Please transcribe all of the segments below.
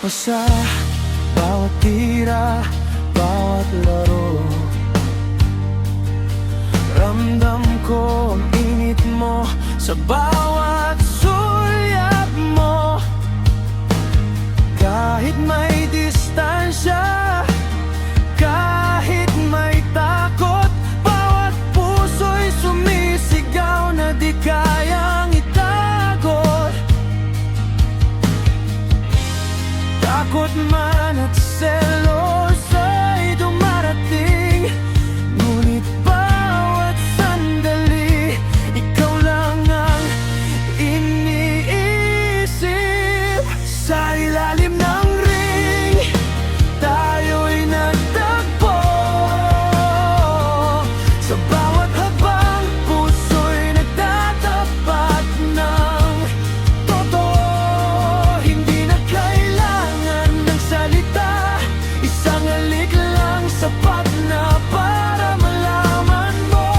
pa sa bawat tira, bawat laro. Ramdam ko ang init mo sa bawat sulyap mo. Kahit may distansya, kahit may takot, bawat puso'y sumisigaw na di kayang itago. Takot man at selos ay dumarating, ngunit bawat sandali, ikaw lang ang iniisip. Sa ilalim ng ring, tayo'y nagtagpo. Sa bawat habang, puso'y nagtatapat ng totoo. Hindi na kailangan ng salita, isang halik lang sapat na para malaman mo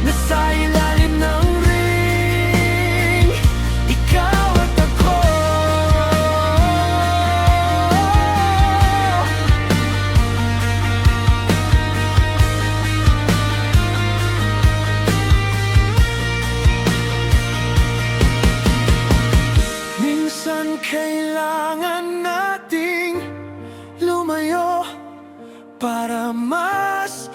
na sa ilalim ng ring, ikaw at ako. Minsan kailangan nating lumayo para mas